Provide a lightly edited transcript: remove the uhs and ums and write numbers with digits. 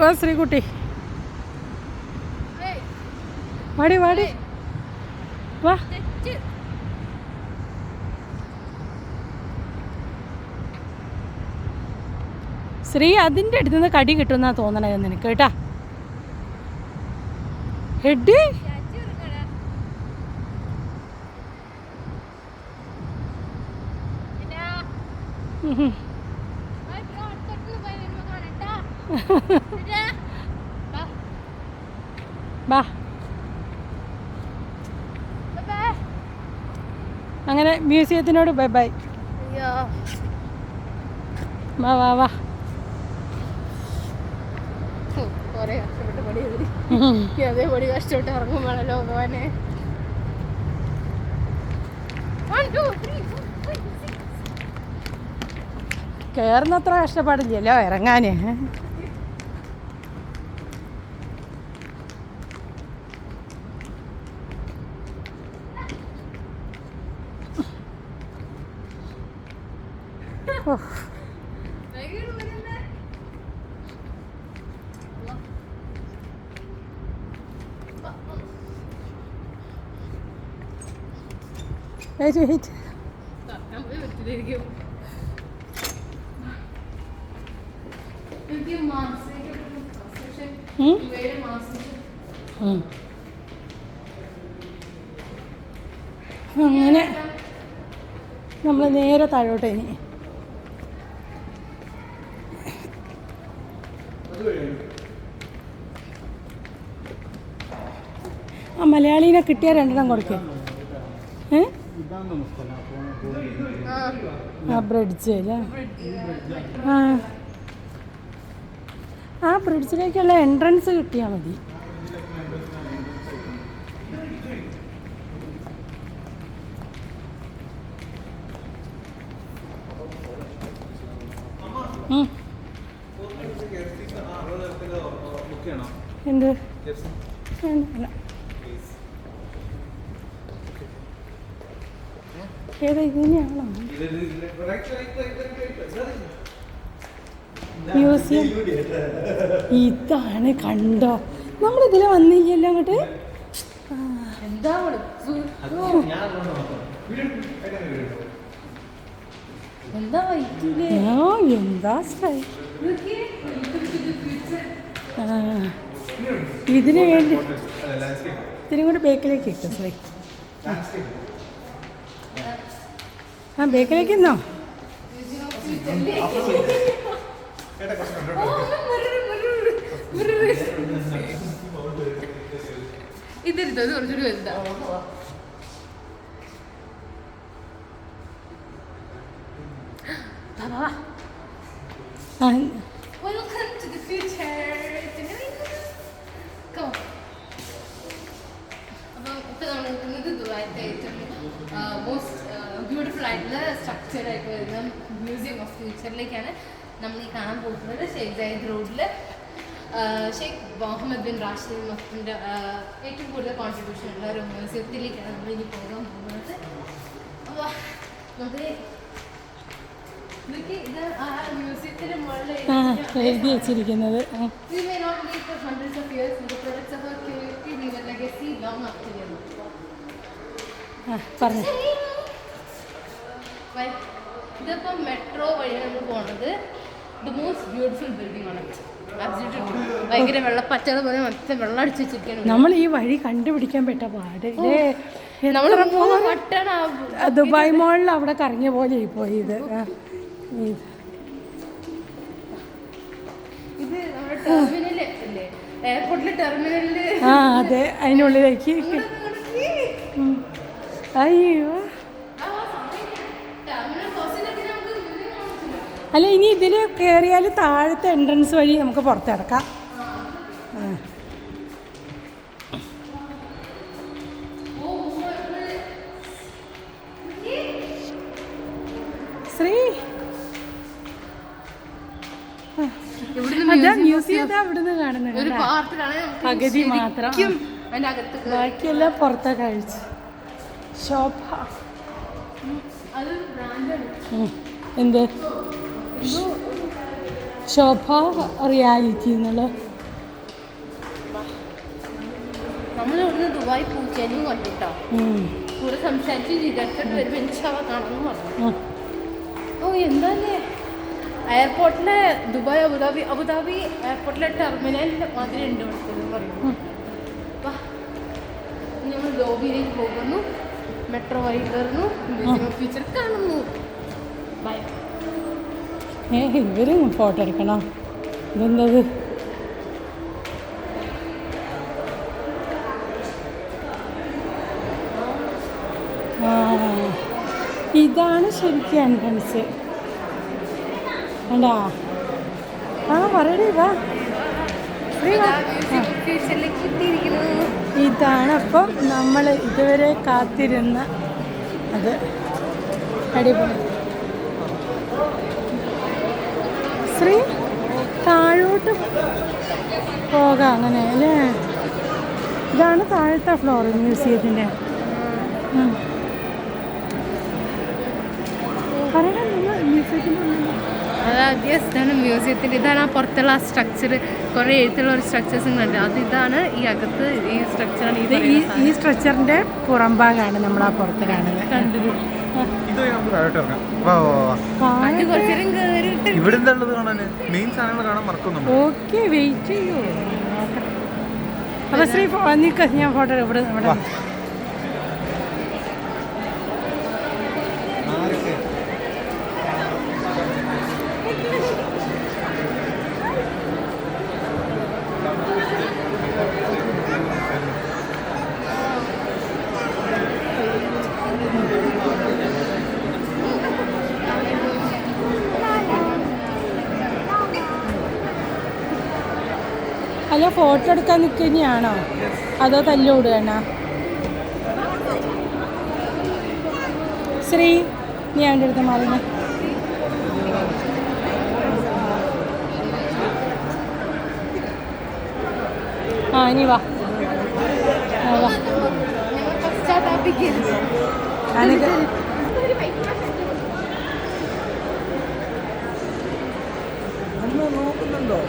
വാ ശ്രീകുട്ടി, വാടി വാടി വാ. ശ്രീ അതിൻ്റെ അടുത്ത് നിന്ന് കടി കിട്ടുമെന്നാ തോന്നണേ നിനക്ക് കേട്ടാ. ഹെഡ് ബാ. അങ്ങനെ മ്യൂസിയത്തിനോട് ബൈ ബൈ. വാ വാ വാ. അതേപടി കഷ്ടപ്പെട്ട് ഇറങ്ങുമ്പോഴല്ലോ ഭഗവാനെ. കയറുന്നത്ര കഷ്ടപ്പാടില്ലല്ലോ ഇറങ്ങാന്. അങ്ങനെ നമ്മൾ നേരെ താഴോട്ട് ഇനി. ആ മലയാളീനെ കിട്ടിയ 2 കൊടുക്കുക. ആ ബ്രിഡ്ജ് അല്ലേ? ആ ബ്രിഡ്ജിലേക്കുള്ള എൻട്രൻസ് കിട്ടിയാൽ മതി. എന്ത് ഏതാ ഇതിനെയാണോ മ്യൂസിയം? ഇതാണ്, കണ്ടോ? നമ്മളിതിൽ വന്നില്ലല്ലോ അങ്ങോട്ട്. എന്താ എന്താ ഇതിന് വേണ്ടി ഇതിനും കൂടി ബേക്കിലേക്ക് ഇട്ടു. ശ്രീ ആ ബേക്കിലേക്ക് ഇന്നോ? ഇതെടുത്തത് കുറച്ചൊരു വലുതാണ്. Welcome to the future. Come on. അപ്പോൾ ഇപ്പോൾ നമ്മൾ നിൽക്കുന്നത് ദുബായിത്തെ ഏറ്റവും മോസ്റ്റ് ബ്യൂട്ടിഫുൾ ആയിട്ടുള്ള സ്ട്രക്ചർ ആയിട്ട് വരുന്ന മ്യൂസിയം ഓഫ് ഫ്യൂച്ചറിലേക്കാണ് നമ്മൾ ഈ കാണാൻ പോകുന്നത്. ഷെയ്ഖ് സയദ് റോഡിൽ ഷെയ്ഖ് മുഹമ്മദ് ബിൻ റാഷിദ് മക്തിൻ്റെ ഏറ്റവും കൂടുതൽ കോൺട്രിബ്യൂഷൻ ഉള്ള ഒരു മ്യൂസിയത്തിലേക്കാണ് നമ്മൾ ഇനി പോകാൻ പോകുന്നത്. അപ്പോൾ നമുക്ക് എഴുതി വെച്ചിരിക്കുന്നത് പറഞ്ഞു. ഇതിപ്പോൾ മെട്രോ വഴിയാണ് നമ്മൾ പോകുന്നത്. ദ മോസ്റ്റ് ബ്യൂട്ടിഫുൾ ബിൽഡിംഗ് ആണ്. ഭയങ്കര വെള്ളപ്പച്ചകൾ പോലെ മൊത്തം വെള്ളം അടിച്ചു വെച്ചിരിക്കുകയാണ്. നമ്മൾ ഈ വഴി കണ്ടുപിടിക്കാൻ പറ്റ പാട്. നമ്മൾ ദുബായ് മോളിൽ അവിടെ കറങ്ങിയ പോലെ പോയി. ഇത് നമ്മുടെ ടെർമിനൽ അല്ലേ, എയർപോർട്ടിലെ ടെർമിനലില്. ആ അതെ, അതിനുള്ളിലേക്ക്. അയ്യോ, അല്ല ഇനി ഇതിൽ കയറിയാൽ താഴത്തെ എൻട്രൻസ് വഴി നമുക്ക് പുറത്തിറക്കാം. ശ്രീ അതാ മ്യൂസിയം, അതാ ഇവിടുന്ന് കാണുന്നത് പകുതി മാത്രം, ബാക്കിയെല്ലാം പുറത്തെ കഴിച്ചു. ശോഭ എന്ത് ശോഭ റിയാലിറ്റി എന്നുള്ള നമ്മൾ ഇവിടുന്ന് ദുബായ് പൂച്ചേനും കണ്ടിട്ടോ. കൂടെ സംസാരിച്ച് ജിഗർത്തോട്ട് വരുമ്പോൾ ഇൻഷാ അല്ലാഹ് കാണാമെന്ന് പറഞ്ഞു. ഓ എന്താല്ലേ എയർപോർട്ടിലെ ദുബായ് അബുദാബി എയർപോർട്ടിലെ ടെർമിനലിൻ്റെ മാതിരി ഉണ്ട് കൊടുത്തതെന്ന് പറയുന്നു. അപ്പം ഞങ്ങൾ ലോബിയിലേക്ക് പോകുന്നു, മെട്രോ വഴി കയറുന്നു, മ്യൂസിയം ഓഫ് ഫ്യൂച്ചർ കാണുന്നു. ബൈ. ഇവരും ഫോട്ടോ എടുക്കണം. ഇതെന്തത്? ഇതാണ് ശരിക്കും എൻട്രൻസ്. അണ്ടാ പറയടി വാ. ഇതാണ് അപ്പം നമ്മൾ ഇതുവരെ കാത്തിരുന്ന അത്. അടിപൊളി. ശ്രീ താഴോട്ട് പോകാം അങ്ങനെ അല്ലേ? ഇതാണ് താഴത്തെ ഫ്ലോർ മ്യൂസിയത്തിൻ്റെ. ഇതാണ് മ്യൂസിയത്തിൻ്റെ. ഇതാണ് ആ പുറത്തുള്ള ആ സ്ട്രക്ചർ. കുറേ എഴുത്തുള്ള ഒരു സ്ട്രക്ചേഴ്സും കണ്ട് അത്. ഇതാണ് ഈ അകത്ത് ഈ സ്ട്രക്ചറാണ്. ഈ സ്ട്രക്ചറിൻ്റെ പുറംഭാഗമാണ് നമ്മൾ ആ പുറത്ത് കാണുന്നത്. കണ്ടത് ഓക്കെ വെയിറ്റ് ചെയ്യൂ. അപ്പൊ ശ്രീ നിൽക്ക, ഞാൻ ഫോട്ടോ ഇവിടെ ഇവിടെ അല്ല ഫോട്ടോ എടുക്കാൻ നിൽക്കുന്നതാണോ അതോ തല്ലോടുകയാണോ? ശ്രീ നീ അവൻ്റെ അടുത്ത് മാറുന്ന ഇനി വാ നോക്കുന്നുണ്ടോ?